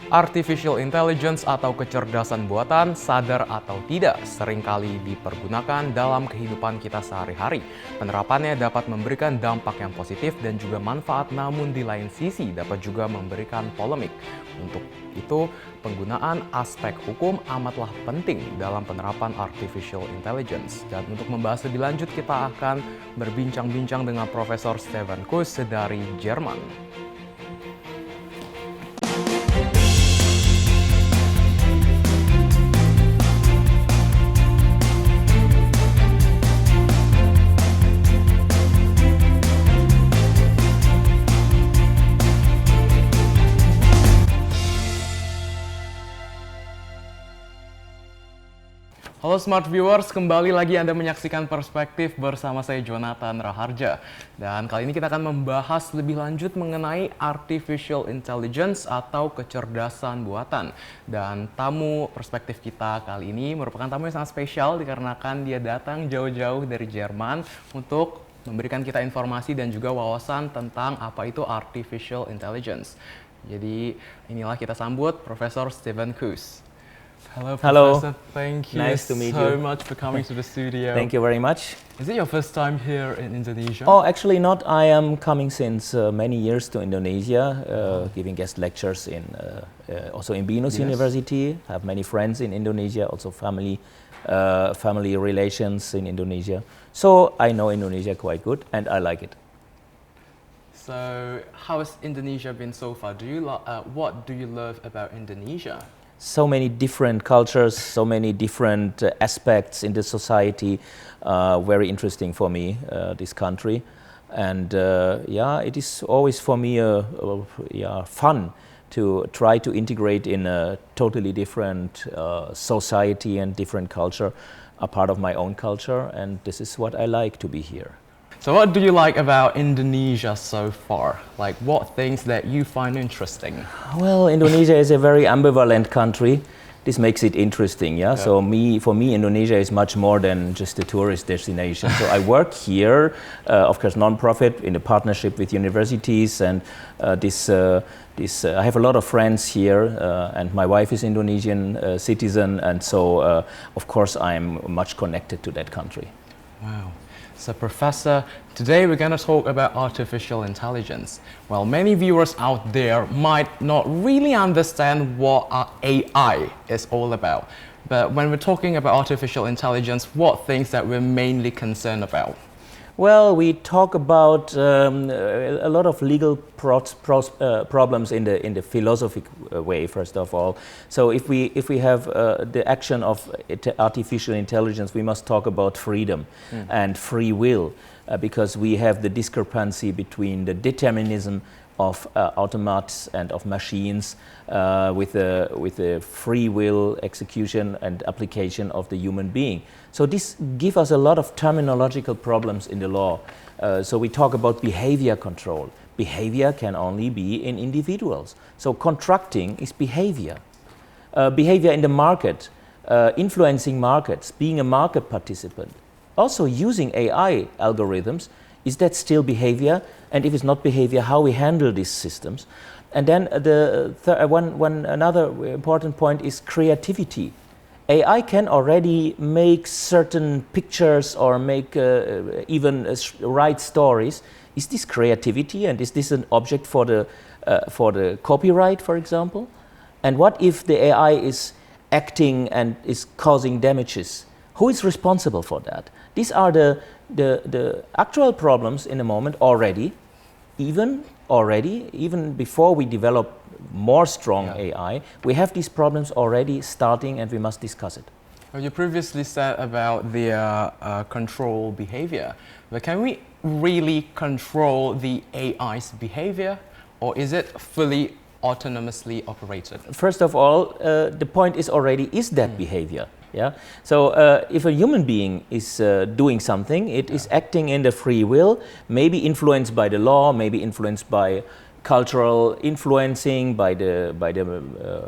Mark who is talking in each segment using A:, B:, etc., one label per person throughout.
A: Artificial intelligence atau kecerdasan buatan, sadar atau tidak, seringkali dipergunakan dalam kehidupan kita sehari-hari. Penerapannya dapat memberikan dampak yang positif dan juga manfaat, namun di lain sisi dapat juga memberikan polemik. Untuk itu, penggunaan aspek hukum amatlah penting dalam penerapan artificial intelligence. Dan untuk membahas lebih lanjut, kita akan berbincang-bincang dengan Profesor Stefan Koos dari Jerman. Halo Smart Viewers, kembali lagi Anda menyaksikan Perspektif bersama saya Jonathan Raharja. Dan kali ini kita akan membahas lebih lanjut mengenai Artificial Intelligence atau kecerdasan buatan. Dan tamu perspektif kita kali ini merupakan tamu yang sangat spesial dikarenakan dia datang jauh-jauh dari Jerman untuk memberikan kita informasi dan juga wawasan tentang apa itu Artificial Intelligence. Jadi inilah kita sambut Profesor Stefan Koos. Hello, Professor. Thank you
B: Nice to meet
A: so
B: you.
A: much for coming to the studio.
B: Thank you very much.
A: Is it your first time here in Indonesia?
B: Oh, actually not. I am coming since many years to Indonesia, giving guest lectures in also in Binus
A: Yes.
B: University. I have many friends in Indonesia, also family relations in Indonesia. So I know Indonesia quite good, and I like it.
A: So, how has Indonesia been so far? What do you love about Indonesia?
B: So many different cultures, so many different aspects in the society. Very interesting for me, this country. And it is always for me fun to try to integrate in a totally different society and different culture, a part of my own culture. And this is what I like to be here.
A: So, what do you like about Indonesia so far? Like, what things that you find interesting?
B: Well, Indonesia is a very ambivalent country. This makes it interesting, yeah? So for me, Indonesia is much more than just a tourist destination. So I work here, of course, non-profit in a partnership with universities, and I have a lot of friends here, and my wife is Indonesian citizen, and so of course I'm much connected to that country.
A: Wow. So, Professor, today we're going to talk about artificial intelligence. Well, many viewers out there might not really understand what AI is all about. But when we're talking about artificial intelligence, what things that we're mainly concerned about?
B: Well, we talk about a lot of legal problems in the philosophic way. First of all, so if we have the action of artificial intelligence, we must talk about freedom and free will, because we have the discrepancy between the determinism of automats and of machines with the free will execution and application of the human being. So this gives us a lot of terminological problems in the law. So we talk about behavior control. Behavior can only be in individuals. So contracting is behavior. Behavior in the market, influencing markets, being a market participant. Also using AI algorithms, is that still behavior? And if it's not behavior, how we handle these systems? And then another important point is creativity. AI can already make certain pictures or make even write stories. Is this creativity, and is this an object for the copyright, for example? And what if the AI is acting and is causing damages? Who is responsible for that? These are the actual problems in the moment already, even before we develop more strong AI, we have these problems already starting, and we must discuss it.
A: Well, you previously said about the control behavior, but can we really control the AI's behavior, or is it fully autonomously operated?
B: First of all, the point is already, is that behavior? Yeah. So if a human being is doing something, it is acting in the free will, maybe influenced by the law, maybe influenced by cultural influencing, by the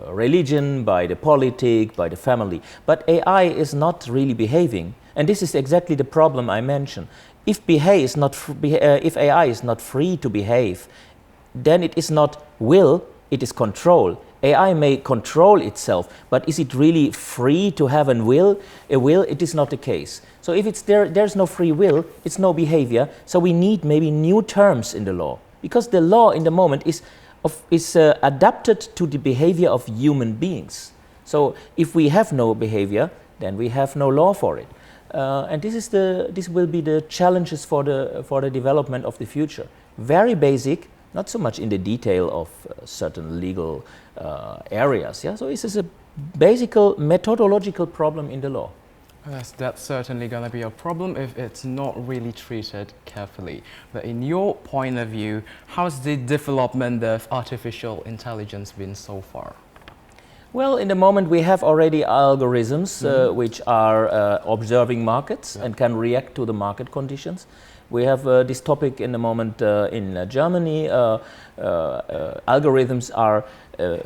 B: religion, by the politic, by the family. But AI is not really behaving, and this is exactly the problem I mentioned. If AI is not free to behave, then it is not will, it is control. AI may control itself, but is it really free to have a will? It is not the case. So if it's there's no free will, it's no behavior. So we need maybe new terms in the law, because the law in the moment is adapted to the behavior of human beings. So if we have no behavior, then we have no law for it. And this will be the challenges for the development of the future. Very basic, not so much in the detail of certain legal areas. Yeah, so this is a basic methodological problem in the law.
A: Yes, that's certainly going to be a problem if it's not really treated carefully. But in your point of view, how's the development of artificial intelligence been so far?
B: Well, in the moment we have already algorithms which are observing markets and can react to the market conditions. We have this topic in the moment in Germany. Algorithms are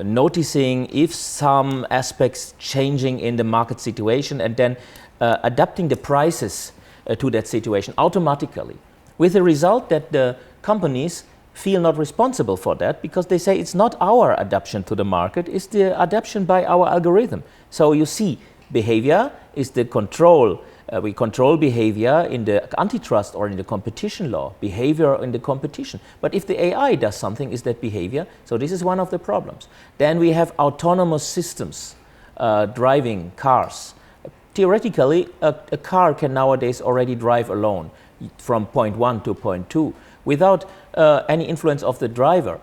B: noticing if some aspects changing in the market situation and then adapting the prices to that situation automatically, with the result that the companies feel not responsible for that, because they say it's not our adaptation to the market, it's the adaptation by our algorithm. So you see, behavior is the control. We control behavior in the antitrust or in the competition law, behavior in the competition. But if the AI does something, is that behavior? So this is one of the problems. Then we have autonomous systems, driving cars. Theoretically, a car can nowadays already drive alone from point 1 to point 2 without any influence of the driver.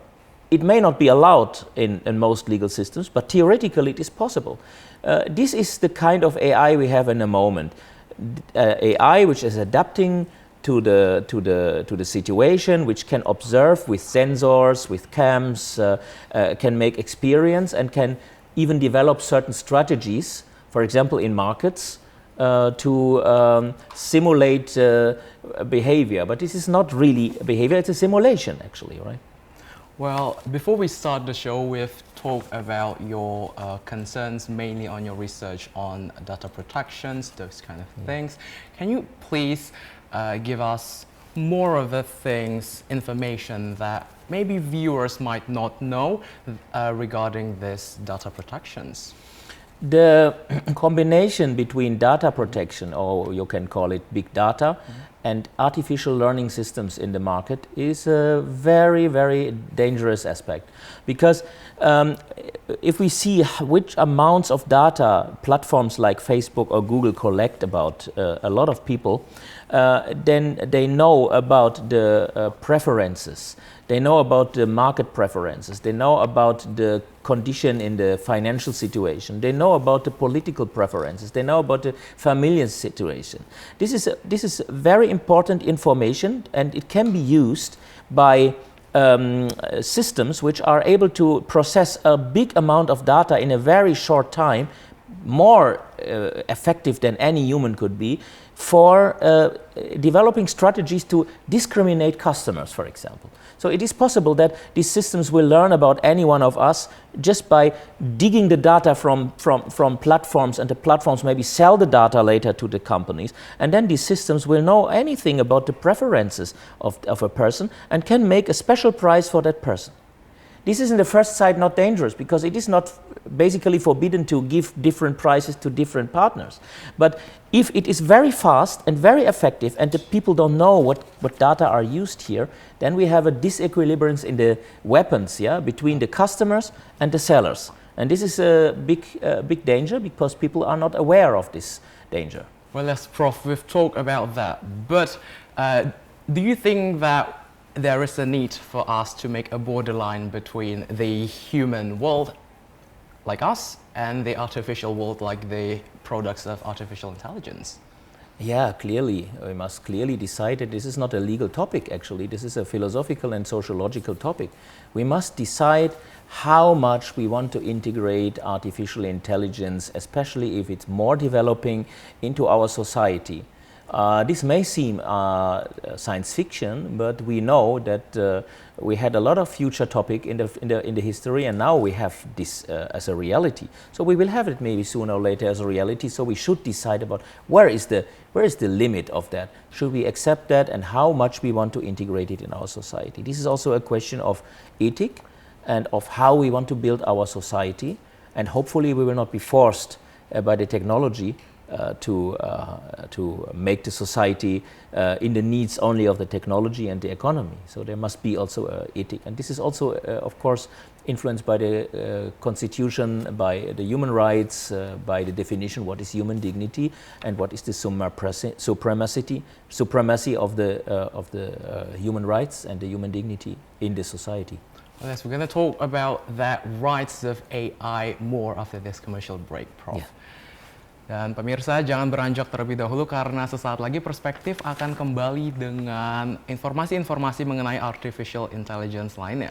B: It may not be allowed in most legal systems, but theoretically it is possible. This is the kind of AI we have in the moment. AI which is adapting to the situation, which can observe with sensors, with cams, can make experience and can even develop certain strategies, for example in markets, to simulate behavior. But this is not really behavior, it's a simulation actually, right?
A: Well, before we start the show, we've talked about your concerns mainly on your research on data protections, those kind of things. Can you please give us more of the things, information that maybe viewers might not know regarding this data protections?
B: The combination between data protection, or you can call it big data, and artificial learning systems in the market is a very, very dangerous aspect. Because if we see which amounts of data platforms like Facebook or Google collect about a lot of people, then they know about the preferences. They know about the market preferences. They know about the condition in the financial situation. They know about the political preferences. They know about the familial situation. This is very important information, and it can be used by systems which are able to process a big amount of data in a very short time, more effective than any human could be, for developing strategies to discriminate customers, for example. So it is possible that these systems will learn about any one of us just by digging the data from platforms, and the platforms maybe sell the data later to the companies, and then these systems will know anything about the preferences of a person and can make a special price for that person. This is in the first sight not dangerous, because it is not basically forbidden to give different prices to different partners. But if it is very fast and very effective and the people don't know what data are used here, then we have a disequilibrium in the weapons, between the customers and the sellers. And this is a big danger, because people are not aware of this danger.
A: Well, yes, Prof, we've talked about that. But do you think that there is a need for us to make a borderline between the human world, like us, and the artificial world, like the products of artificial intelligence?
B: Yeah, clearly. We must clearly decide that this is not a legal topic, actually. This is a philosophical and sociological topic. We must decide how much we want to integrate artificial intelligence, especially if it's more developing into our society. This may seem science fiction, but we know that we had a lot of future topic in the history, and now we have this as a reality. So we will have it maybe sooner or later as a reality. So we should decide about where is the limit of that. Should we accept that, and how much we want to integrate it in our society? This is also a question of ethic. and of how we want to build our society. And hopefully we will not be forced by the technology to make the society in the needs only of the technology and the economy. So there must be also ethic. And this is also, of course, influenced by the Constitution, by the human rights, by the definition what is human dignity and what is the supremacy of the human rights and the human dignity in the society.
A: Yes, we're going to talk about that rights of AI more after this commercial break, Prof.
B: Yeah.
A: Dan pemirsa, jangan beranjak terlebih dahulu karena sesaat lagi Perspektif akan kembali dengan informasi-informasi mengenai artificial intelligence lainnya.